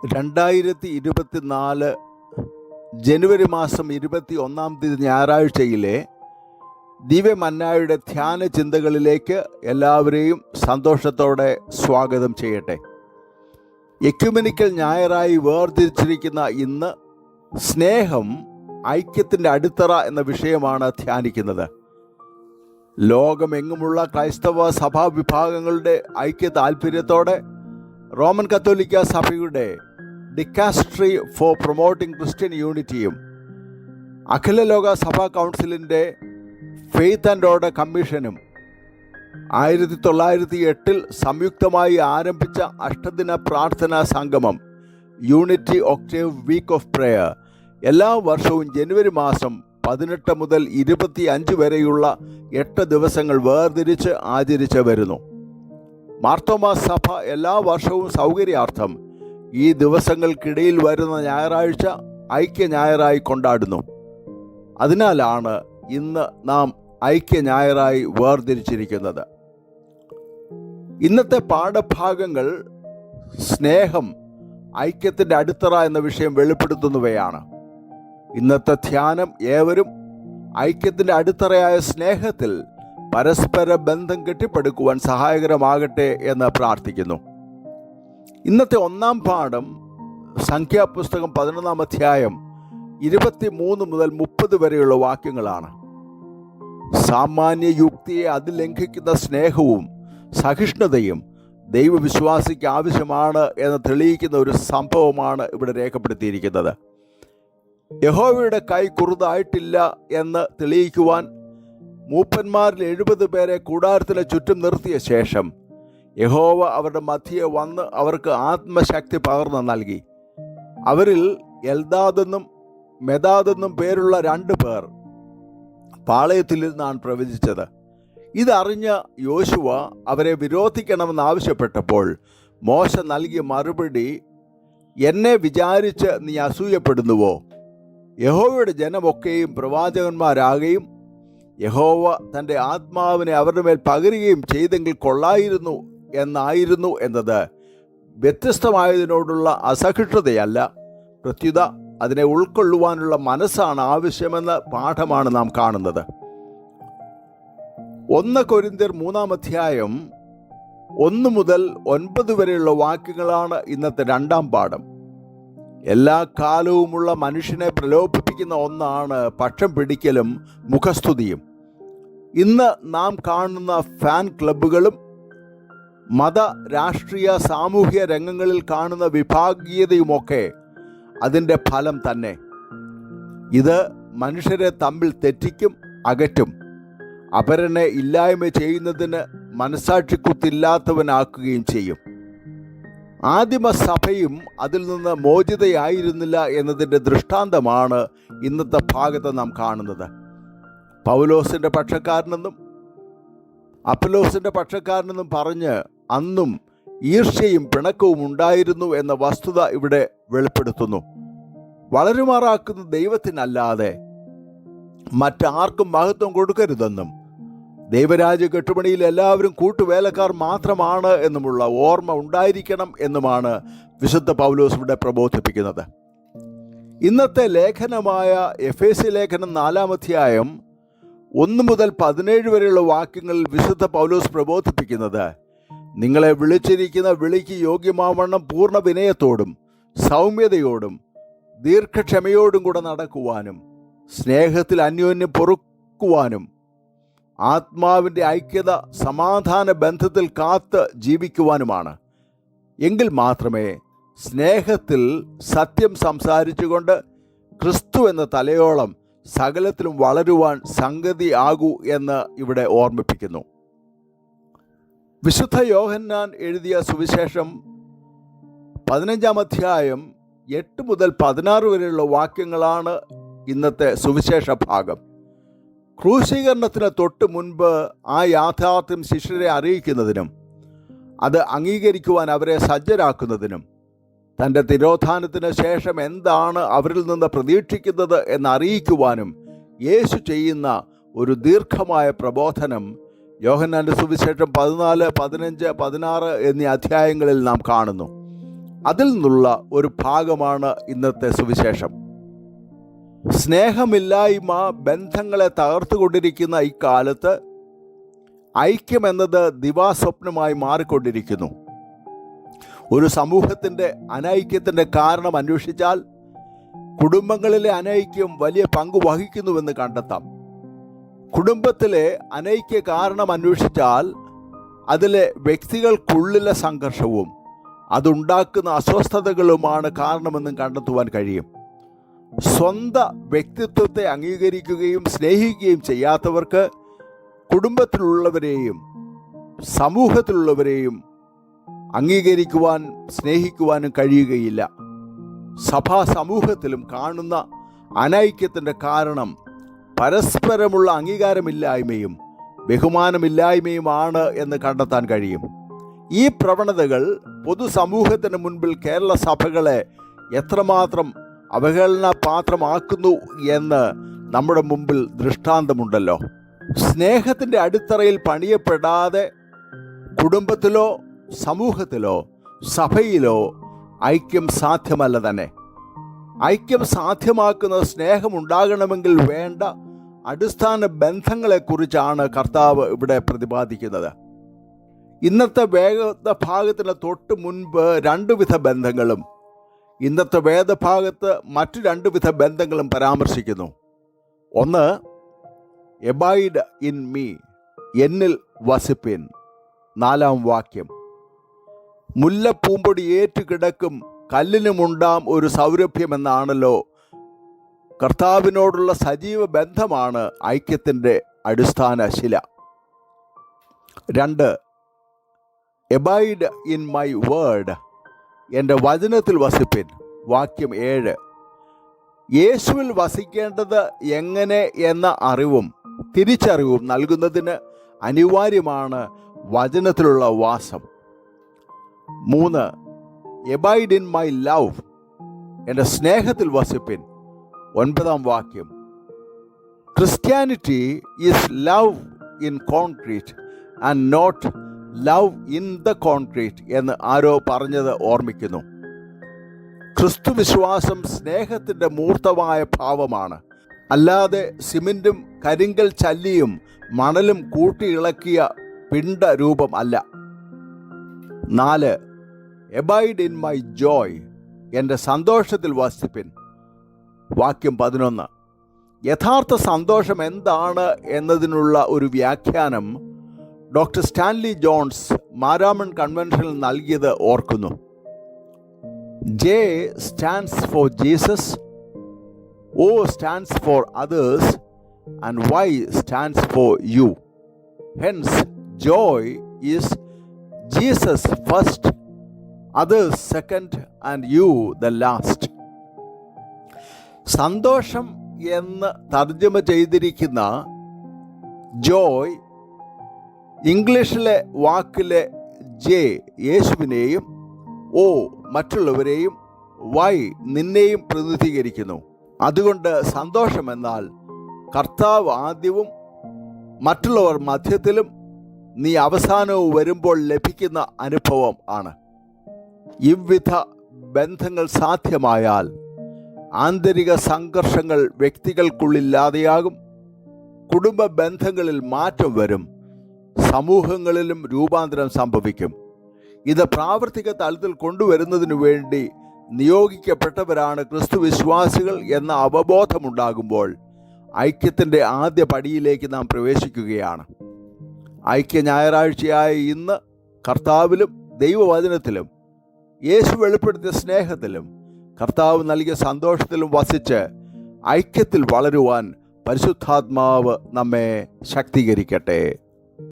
2024 ജനുവരി മാസം 21 ഞായറാഴ്ചയിലെ ദിവ്യമന്നായുടെ ധ്യാന ചിന്തകളിലേക്ക് എല്ലാവരെയും സന്തോഷത്തോടെ സ്വാഗതം ചെയ്യട്ടെ. എക്യുമെനിക്കൽ ഞായറായി വേർതിരിച്ചിരിക്കുന്ന ഇന്ന് സ്നേഹം ഐക്യത്തിൻ്റെ അടിത്തറ എന്ന വിഷയമാണ് ധ്യാനിക്കുന്നത്. ലോകമെങ്ങുമുള്ള ക്രൈസ്തവ സഭാ വിഭാഗങ്ങളുടെ ഐക്യ താൽപ്പര്യത്തോടെ റോമൻ കത്തോലിക്ക സഭയുടെ ഡിക്കാസ്ട്രി ഫോർ പ്രൊമോട്ടിംഗ് ക്രിസ്ത്യൻ യൂണിറ്റിയും അഖില ലോക സഭാ കൗൺസിലിൻ്റെ ഫെയ്ത്ത് ആൻഡ് ഓർഡർ കമ്മീഷനും 1908 സംയുക്തമായി ആരംഭിച്ച അഷ്ടദിന പ്രാർത്ഥനാ സംഗമം unity octave week of prayer എല്ലാ വർഷവും ജനുവരി മാസം 18 മുതൽ 25 വരെയുള്ള 8 ദിവസങ്ങൾ വേർതിരിച്ച് ആചരിച്ച് വരുന്നു. മാർത്തോമാ സഭ എല്ലാ വർഷവും സൗകര്യാർത്ഥം ഈ ദിവസങ്ങൾക്കിടയിൽ വരുന്ന ഞായറാഴ്ച ഐക്യ ഞായറായി കൊണ്ടാടുന്നു. അതിനാലാണ് ഇന്ന് നാം ഐക്യ ഞായറായി വേർതിരിച്ചിരിക്കുന്നത്. ഇന്നത്തെ പാഠഭാഗങ്ങൾ സ്നേഹം ഐക്യത്തിൻ്റെ അടിത്തറ എന്ന വിഷയം വെളിപ്പെടുത്തുന്നവയാണ്. ഇന്നത്തെ ധ്യാനം ഏവരും ഐക്യത്തിൻ്റെ അടിത്തറയായ സ്നേഹത്തിൽ പരസ്പര ബന്ധം കെട്ടിപ്പടുക്കുവാൻ സഹായകരമാകട്ടെ എന്ന് പ്രാർത്ഥിക്കുന്നു. ഇന്നത്തെ ഒന്നാം പാഠം സംഖ്യാപുസ്തകം 11 അധ്യായം 23 മുതൽ 30 വരെയുള്ള വാക്യങ്ങളാണ്. സാമാന്യ യുക്തിയെ അതിലംഘിക്കുന്ന സ്നേഹവും സഹിഷ്ണുതയും ദൈവവിശ്വാസിക്ക് ആവശ്യമാണ് എന്ന് തെളിയിക്കുന്ന ഒരു സംഭവമാണ് ഇവിടെ രേഖപ്പെടുത്തിയിരിക്കുന്നത്. യഹോവയുടെ കൈ കുറുതായിട്ടില്ല എന്ന് തെളിയിക്കുവാൻ മൂപ്പന്മാരിൽ 70 പേരെ കൂടാരത്തിന് ചുറ്റും നിർത്തിയ ശേഷം യഹോവ അവരുടെ മധ്യയെ വന്ന് അവർക്ക് ആത്മശക്തി പകർന്നു നൽകി. അവരിൽ എൽദാദെന്നും മെദാദെന്നും പേരുള്ള 2 പേർ പാളയത്തിൽ നിന്നാണ് പ്രവചിച്ചത്. ഇതറിഞ്ഞ യോശുവ അവരെ വിരോധിക്കണമെന്ന് ആവശ്യപ്പെട്ടപ്പോൾ മോശ നൽകിയ മറുപടി, എന്നെ വിചാരിച്ച് നീ അസൂയപ്പെടുന്നുവോ? യഹോവയുടെ ജനമൊക്കെയും പ്രവാചകന്മാരാകുകയും യഹോവ തൻ്റെ ആത്മാവിനെ അവരുടെ മേൽ പകരുകയും ചെയ്തെങ്കിൽ കൊള്ളായിരുന്നു എന്നായിരുന്നു എന്നത് വ്യത്യസ്തമായതിനോടുള്ള അസഹിഷ്ണുതയല്ല, പ്രത്യുത അതിനെ ഉൾക്കൊള്ളുവാനുള്ള മനസ്സാണ് ആവശ്യമെന്ന പാഠമാണ് നാം കാണുന്നത്. 1 കൊരിന്ത്യർ 3 അധ്യായം 1 മുതൽ 9 വരെയുള്ള വാക്യങ്ങളാണ് ഇന്നത്തെ രണ്ടാം പാഠം. എല്ലാ കാലവുമുള്ള മനുഷ്യനെ പ്രലോഭിപ്പിക്കുന്ന ഒന്നാണ് പക്ഷം പിടിക്കലും മുഖസ്തുതിയും. ഇന്ന് നാം കാണുന്ന ഫാൻ ക്ലബ്ബുകളും മത രാഷ്ട്രീയ സാമൂഹ്യ രംഗങ്ങളിൽ കാണുന്ന വിഭാഗീയതയുമൊക്കെ അതിൻ്റെ ഫലം തന്നെ. ഇത് മനുഷ്യരെ തമ്മിൽ തെറ്റിക്കും, അകറ്റും, അപരനെ ഇല്ലായ്മ ചെയ്യുന്നതിന് മനസാക്ഷിക്കുത്തില്ലാത്തവനാക്കുകയും ചെയ്യും. ആദിമ സഭയും അതിൽ നിന്ന് മോചിതയായിരുന്നില്ല എന്നതിൻ്റെ ദൃഷ്ടാന്തമാണ് ഇന്നത്തെ ഭാഗത്ത് നാം കാണുന്നത്. പൗലോസിൻ്റെ പക്ഷക്കാരനെന്നും അപ്പലോസിൻ്റെ പക്ഷക്കാരനെന്നും പറഞ്ഞ് അന്നും ഈർഷ്യയും പിണക്കവും ഉണ്ടായിരുന്നു എന്ന വസ്തുത ഇവിടെ വെളിപ്പെടുത്തുന്നു. വളരുമാറാക്കുന്ന ദൈവത്തിനല്ലാതെ മറ്റാർക്കും മഹത്വം കൊടുക്കരുതെന്നും ദൈവരാജ്യ കെട്ടുപണിയിൽ എല്ലാവരും കൂട്ടുവേലക്കാർ മാത്രമാണ് എന്നുമുള്ള ഓർമ്മ ഉണ്ടായിരിക്കണം എന്നുമാണ് വിശുദ്ധ പൗലോസ് ഇവിടെ പ്രബോധിപ്പിക്കുന്നത്. ഇന്നത്തെ ലേഖനമായ എഫേസ്യ ലേഖനം 4 അധ്യായം 1 മുതൽ 17 വരെയുള്ള വാക്യങ്ങളിൽ വിശുദ്ധ പൗലോസ് പ്രബോധിപ്പിക്കുന്നത്, നിങ്ങളെ വിളിച്ചിരിക്കുന്ന വിളിക്ക് യോഗ്യമാവണ്ണം പൂർണ്ണ വിനയത്തോടും സൗമ്യതയോടും ദീർഘക്ഷമയോടും കൂടെ നടക്കുവാനും സ്നേഹത്തിൽ അന്യോന്യം പൊറുക്കുവാനും ആത്മാവിൻ്റെ ഐക്യത സമാധാന ബന്ധത്തിൽ കാത്ത് ജീവിക്കുവാനുമാണ്. എങ്കിൽ മാത്രമേ സ്നേഹത്തിൽ സത്യം സംസാരിച്ചുകൊണ്ട് ക്രിസ്തു എന്ന തലയോളം സകലത്തിലും വളരുവാൻ സംഗതി ആകൂ എന്ന് ഇവിടെ ഓർമ്മിപ്പിക്കുന്നു. വിശുദ്ധ യോഹന്നാൻ എഴുതിയ സുവിശേഷം 15 അധ്യായം 8 മുതൽ 16 വരെയുള്ള വാക്യങ്ങളാണ് ഇന്നത്തെ സുവിശേഷ ഭാഗം. ക്രൂശീകരണത്തിന് തൊട്ട് മുൻപ് ആ യാഥാർത്ഥ്യം ശിഷ്യരെ അറിയിക്കുന്നതിനും അത് അംഗീകരിക്കുവാൻ അവരെ സജ്ജരാക്കുന്നതിനും തൻ്റെ തിരോധാനത്തിന് ശേഷം എന്താണ് അവരിൽ നിന്ന് പ്രതീക്ഷിക്കുന്നത് എന്നറിയിക്കുവാനും യേശു ചെയ്യുന്ന ഒരു ദീർഘമായ പ്രബോധനം യോഹന്നാൻ്റെ സുവിശേഷം 14, 15, 16 എന്നീ അധ്യായങ്ങളിൽ നാം കാണുന്നു. അതിൽ നിന്നുള്ള ഒരു ഭാഗമാണ് ഇന്നത്തെ സുവിശേഷം. സ്നേഹമില്ലായ്മ ബന്ധങ്ങളെ തകർത്തുകൊണ്ടിരിക്കുന്ന ഇക്കാലത്ത് ഐക്യമെന്നത് ദിവാസ്വപ്നമായി മാറിക്കൊണ്ടിരിക്കുന്നു. ഒരു സമൂഹത്തിൻ്റെ അനൈക്യത്തിൻ്റെ കാരണം അന്വേഷിച്ചാൽ കുടുംബങ്ങളിലെ അനൈക്യം വലിയ പങ്ക് വഹിക്കുന്നുവെന്ന് കണ്ടെത്താം. കുടുംബത്തിലെ അനൈക്യ കാരണം അന്വേഷിച്ചാൽ അതിലെ വ്യക്തികൾക്കുള്ളിലെ സംഘർഷവും അതുണ്ടാക്കുന്ന അസ്വസ്ഥതകളുമാണ് കാരണമെന്നും കണ്ടെത്തുവാൻ കഴിയും. സ്വന്തം വ്യക്തിത്വത്തെ അംഗീകരിക്കുകയും സ്നേഹിക്കുകയും ചെയ്യാത്തവർക്ക് കുടുംബത്തിലുള്ളവരെയും സമൂഹത്തിലുള്ളവരെയും അംഗീകരിക്കുവാൻ സ്നേഹിക്കുവാനും കഴിയുകയില്ല. സഭാ സമൂഹത്തിലും കാണുന്ന അനൈക്യത്തിൻ്റെ കാരണം പരസ്പരമുള്ള അംഗീകാരമില്ലായ്മയും ബഹുമാനമില്ലായ്മയുമാണ് എന്ന് കണ്ടെത്താൻ കഴിയും. ഈ പ്രവണതകൾ പൊതുസമൂഹത്തിന് മുൻപിൽ കേരള സഭകളെ എത്രമാത്രം അവഹേളന പാത്രമാക്കുന്നു എന്ന് നമ്മുടെ മുമ്പിൽ ദൃഷ്ടാന്തമുണ്ടല്ലോ. സ്നേഹത്തിൻ്റെ അടിത്തറയിൽ പണിയപ്പെടാതെ കുടുംബത്തിലോ സമൂഹത്തിലോ സഭയിലോ ഐക്യം സാധ്യമല്ല തന്നെ. ഐക്യം സാധ്യമാക്കുന്ന സ്നേഹമുണ്ടാകണമെങ്കിൽ വേണ്ട അടിസ്ഥാന ബന്ധങ്ങളെക്കുറിച്ചാണ് കർത്താവ് ഇവിടെ പ്രതിപാദിക്കുന്നത്. ഇന്നത്തെ വേദഭാഗത്തിന് തൊട്ട് മുൻപ് രണ്ടുവിധ ബന്ധങ്ങളും ഇന്നത്തെ വേദഭാഗത്ത് മറ്റു രണ്ടുവിധ ബന്ധങ്ങളും പരാമർശിക്കുന്നു. ഒന്ന്, എബൈഡ് ഇൻ മീ, എന്നിൽ വസിപ്പിൻ. 4-ാം വാക്യം, മുല്ലപ്പൂമ്പൊടി ഏറ്റുകിടക്കും കല്ലിനുമുണ്ടാം ഒരു സൗരഭ്യമെന്നാണല്ലോ. കർത്താവിനോടുള്ള സജീവ ബന്ധമാണ് ഐക്യത്തിൻ്റെ അടിസ്ഥാന ശില. 2, എബൈഡ് ഇൻ മൈ വേർഡ്, എൻ്റെ വചനത്തിൽ വസിപ്പിൻ. വാക്യം 7, യേശുവിൽ വസിക്കേണ്ടത് എങ്ങനെ എന്ന അറിവും തിരിച്ചറിവും നൽകുന്നതിന് അനിവാര്യമാണ് വചനത്തിലുള്ള വാസം. 3, എബൈഡ് ഇൻ മൈ ലവ്, എൻ്റെ സ്നേഹത്തിൽ വസിപ്പിൻ. 9-ാം വാക്യം, Christianity is love in concrete and not love in the concrete എന്ന് ആരോ പറഞ്ഞത് ഓർമ്മിക്കുന്നു. ക്രിസ്തു വിശ്വാസം സ്നേഹത്തിൻ്റെ മൂർത്തമായ ഭാവമാണ്, അല്ലാതെ സിമൻറ്റും കരിങ്കൽ ചല്ലിയും മണലും കൂട്ടിയിളക്കിയ പിണ്ട രൂപം അല്ല. 4, എബൈഡ് ഇൻ മൈ ജോയ്, എൻ്റെ സന്തോഷത്തിൽ വസിപ്പിൻ. വാക്യം 11, യഥാർത്ഥ സന്തോഷം എന്താണ് എന്നതിനുള്ള ഒരു വ്യാഖ്യാനം ഡോക്ടർ സ്റ്റാൻലി ജോൺസ് മാരാമൺ കൺവെൻഷനിൽ നൽകിയത് ഓർക്കുന്നു. J stands for Jesus, O stands for others, and Y stands for you. Hence, joy is Jesus first, others second, and you the last. സന്തോഷം എന്ന് തർജ്ജമ ചെയ്തിരിക്കുന്ന ജോയ് ഇംഗ്ലീഷിലെ വാക്കിലെ ജെ യേശുവിനെയും ഓ മറ്റുള്ളവരെയും വൈ നിന്നെയും പ്രതിനിധീകരിക്കുന്നു. അതുകൊണ്ട് സന്തോഷം എന്നാൽ കർത്താവ് ആദ്യവും മറ്റുള്ളവർ മധ്യത്തിലും നീ അവസാനവും വരുമ്പോൾ ലഭിക്കുന്ന അനുഭവം ആണ്. ഇவ்விധ ബന്ധങ്ങൾ സാധ്യമായാൽ ആന്തരിക സംഘർഷങ്ങൾ വ്യക്തികൾക്കുള്ളില്ലാതെയാകും, കുടുംബ ബന്ധങ്ങളിൽ മാറ്റം വരും, സമൂഹങ്ങളിലും രൂപാന്തരം സംഭവിക്കും. ഇത് പ്രാവർത്തിക തലത്തിൽ കൊണ്ടുവരുന്നതിനു വേണ്ടി നിയോഗിക്കപ്പെട്ടവരാണ് ക്രിസ്തു വിശ്വാസികൾ എന്ന അവബോധമുണ്ടാകുമ്പോൾ ഐക്യത്തിൻ്റെ ആദ്യ പടിയിലേക്ക് നാം പ്രവേശിക്കുകയാണ്. ഐക്യ ഞായറാഴ്ചയായ ഇന്ന് കർത്താവിലും ദൈവവചനത്തിലും യേശു വെളിപ്പെടുത്തിയ സ്നേഹത്തിലും കർത്താവ് നൽകിയ സന്തോഷത്തിലും വസിച്ച് ഐക്യത്തിൽ വളരുവാൻ പരിശുദ്ധാത്മാവ് നമ്മെ ശക്തീകരിക്കട്ടെ.